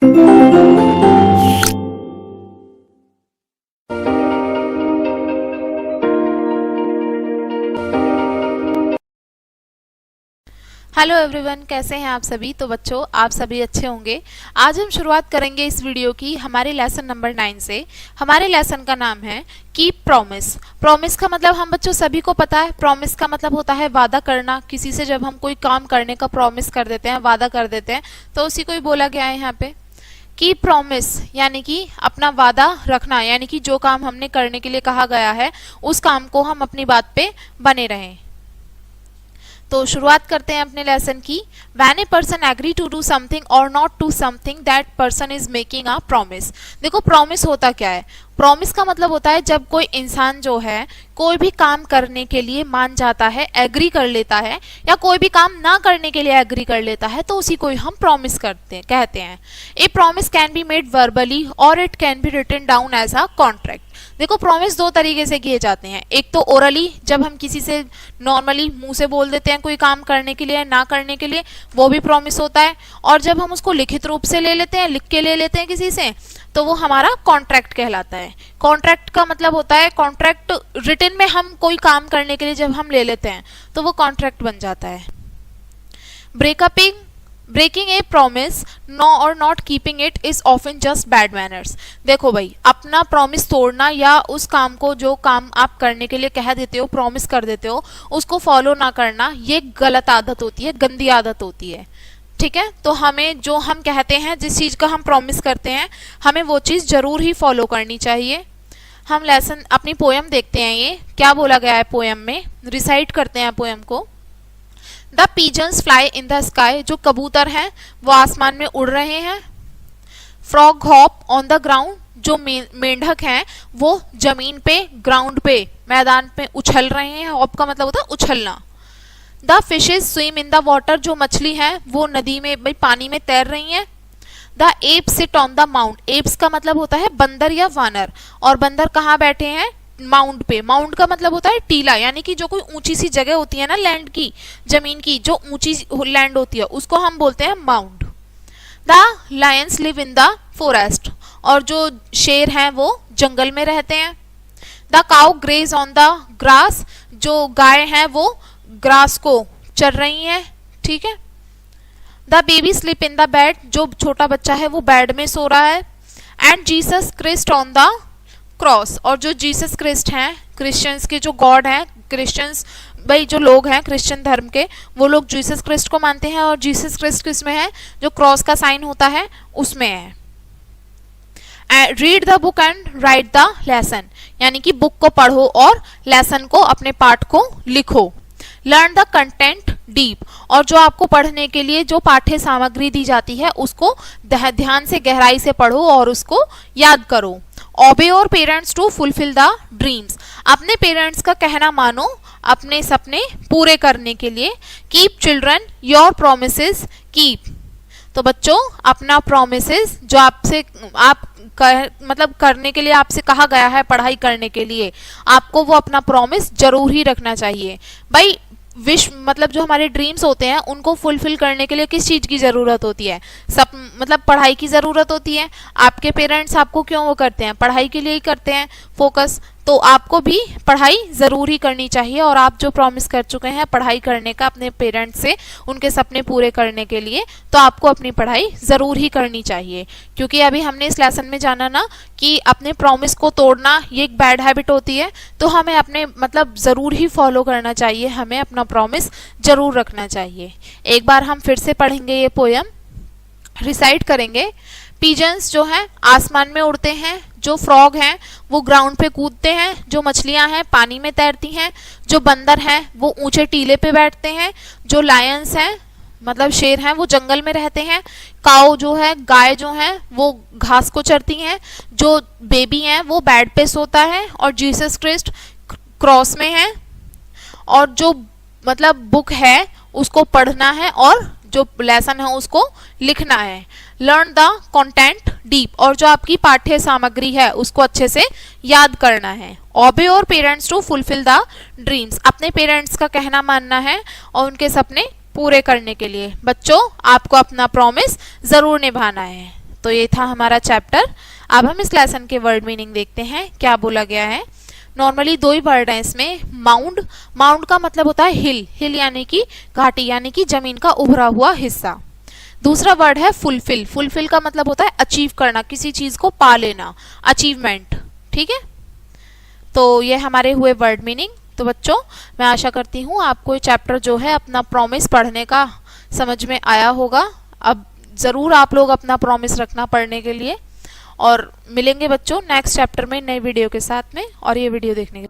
Hello everyone, कैसे हैं आप सभी। तो बच्चों, आप सभी अच्छे होंगे। आज हम शुरुआत करेंगे इस वीडियो की हमारे लेसन नंबर 9 से। हमारे लेसन का नाम है कीप प्रॉमिस। प्रॉमिस का मतलब हम बच्चों सभी को पता है। प्रॉमिस का मतलब होता है वादा करना। किसी से जब हम कोई काम करने का प्रॉमिस कर देते हैं, वादा कर देते हैं, तो उसी को ही बोला गया है यहाँ पे। कीप प्रॉमिस यानी कि अपना वादा रखना, यानी कि जो काम हमने करने के लिए कहा गया है उस काम को हम अपनी बात पे बने रहें। तो शुरुआत करते हैं अपने लेसन की। When a person agree to do something or not to something, that person is making a promise। देखो प्रॉमिस होता क्या है। प्रॉमिस का मतलब होता है जब कोई इंसान जो है कोई भी काम करने के लिए मान जाता है, एग्री कर लेता है, या कोई भी काम ना करने के लिए एग्री कर लेता है, तो उसी को ही हम प्रॉमिस कहते हैं। A promise can be made verbally और it can be written down as a contract. देखो प्रॉमिस दो तरीके से किए जाते हैं। एक तो ओरली, जब हम किसी से नॉर्मली मुंह से बोल देते हैं कोई काम करने के लिए ना करने के लिए, वो भी प्रॉमिस होता है। और जब हम उसको लिखित रूप से ले लेते हैं, लिख के ले लेते हैं किसी से, तो वो हमारा कॉन्ट्रैक्ट कहलाता है। कॉन्ट्रैक्ट का मतलब होता है, कॉन्ट्रैक्ट रिटन में हम कोई काम करने के लिए जब हम ले लेते हैं तो वो कॉन्ट्रैक्ट बन जाता है। ब्रेकिंग ए प्रॉमिस नो और not keeping it is often just bad manners. देखो भाई, अपना प्रॉमिस तोड़ना या उस काम को, जो काम आप करने के लिए कह देते हो, प्रॉमिस कर देते हो, उसको फॉलो ना करना, ये गलत आदत होती है, गंदी आदत होती है। ठीक है, तो हमें जो हम कहते हैं, जिस चीज का हम प्रॉमिस करते हैं, हमें वो चीज जरूर ही फॉलो करनी चाहिए। हम लेसन अपनी पोयम देखते हैं, ये क्या बोला गया है पोयम में, रिसाइट करते हैं पोयम को। The pigeons fly in the sky, जो कबूतर हैं वो आसमान में उड़ रहे हैं। Frog hop on the ground, जो मेंढक हैं वो जमीन पे, ग्राउंड पे, मैदान पे उछल रहे हैं। हॉप का मतलब होता है उछलना। The fishes swim in the water, जो मछली है वो नदी में, भाई पानी में तैर रही हैं। The apps sit on the mount, apps का मतलब होता है बंदर या वानर, और बंदर कहाँ बैठे हैं, माउंट पे। माउंट का मतलब होता है टीला, यानी कि जो कोई ऊंची सी जगह होती है ना, लैंड की, जमीन की जो ऊंची लैंड होती है, उसको हम बोलते हैं mount. The lions live in the forest, और जो शेर हैं वो जंगल में रहते हैं। The cow graze on the grass, जो गाय हैं वो ग्रास को चर रही हैं। ठीक है। The baby sleep in the bed, जो छोटा बच्चा है वो बेड में सो रहा है। And Jesus Christ on the cross, और जो जीसस क्राइस्ट हैं, क्रिश्चियंस के जो गॉड हैं, क्रिश्चियंस भाई जो लोग हैं क्रिश्चियन धर्म के, वो लोग जीसस क्राइस्ट को मानते हैं। और जीसस क्राइस्ट किसमें है, जो क्रॉस का साइन होता है उसमें है। Read the book and right the lesson, यानी कि बुक को पढ़ो और लेसन को, अपने पाठ को लिखो। लर्न द कंटेंट डीप, और जो आपको पढ़ने के लिए जो पाठ्य सामग्री दी जाती है उसको ध्यान से, गहराई से पढ़ो और उसको याद करो। Obey your parents to fulfil the dreams, अपने पेरेंट्स का कहना मानो अपने सपने पूरे करने के लिए। Keep children your promises keep, तो बच्चों अपना प्रोमिसेस जो आपसे मतलब करने के लिए आपसे कहा गया है, पढ़ाई करने के लिए, आपको वो अपना प्रॉमिस जरूर ही रखना चाहिए। भाई विश मतलब जो हमारे ड्रीम्स होते हैं उनको फुलफिल करने के लिए किस चीज की जरूरत होती है, सब मतलब पढ़ाई की जरूरत होती है। आपके पेरेंट्स आपको क्यों वो करते हैं, पढ़ाई के लिए ही करते हैं फोकस, तो आपको भी पढ़ाई जरूर ही करनी चाहिए। और आप जो प्रॉमिस कर चुके हैं पढ़ाई करने का अपने पेरेंट्स से, उनके सपने पूरे करने के लिए, तो आपको अपनी पढ़ाई जरूर ही करनी चाहिए। क्योंकि अभी हमने इस लेसन में जाना ना कि अपने प्रॉमिस को तोड़ना ये एक बैड हैबिट होती है, तो हमें अपने मतलब जरूर ही फॉलो करना चाहिए, हमें अपना प्रॉमिस जरूर रखना चाहिए। एक बार हम फिर से पढ़ेंगे, ये पोयम रिसाइट करेंगे। पिजन्स जो हैं आसमान में उड़ते हैं, जो फ्रॉग हैं वो ग्राउंड पे कूदते हैं, जो मछलियां हैं पानी में तैरती हैं, जो बंदर हैं वो ऊंचे टीले पे बैठते हैं, जो लायंस हैं मतलब शेर हैं वो जंगल में रहते हैं, काऊ जो है, गाय जो है वो घास को चरती हैं, जो बेबी हैं वो बेड पे सोता है, और जीसस क्राइस्ट क्रॉस में है, और जो मतलब बुक है उसको पढ़ना है और जो लेसन है उसको लिखना है। लर्न द कंटेंट डीप, और जो आपकी पाठ्य सामग्री है उसको अच्छे से याद करना है। Obey your parents to fulfil the dreams, अपने पेरेंट्स का कहना मानना है और उनके सपने पूरे करने के लिए। बच्चों आपको अपना प्रॉमिस जरूर निभाना है। तो ये था हमारा चैप्टर। अब हम इस लेसन के वर्ड मीनिंग देखते हैं क्या बोला गया है। नॉर्मली दो ही वर्ड हैं इसमें। माउंड, माउंड का मतलब होता है हिल, हिल यानी कि घाटी यानी कि जमीन का उभरा हुआ हिस्सा। दूसरा वर्ड है फुलफिल, फुलफिल का मतलब होता है अचीव करना, किसी चीज को पा लेना, अचीवमेंट। ठीक है, तो ये हमारे हुए वर्ड मीनिंग। तो बच्चों मैं आशा करती हूँ आपको ये चैप्टर जो है अपना प्रॉमिस पढ़ने का समझ में आया होगा। अब जरूर आप लोग अपना प्रॉमिस रखना पढ़ने के लिए, और मिलेंगे बच्चों नेक्स्ट चैप्टर में नई वीडियो के साथ में। और ये वीडियो देखने के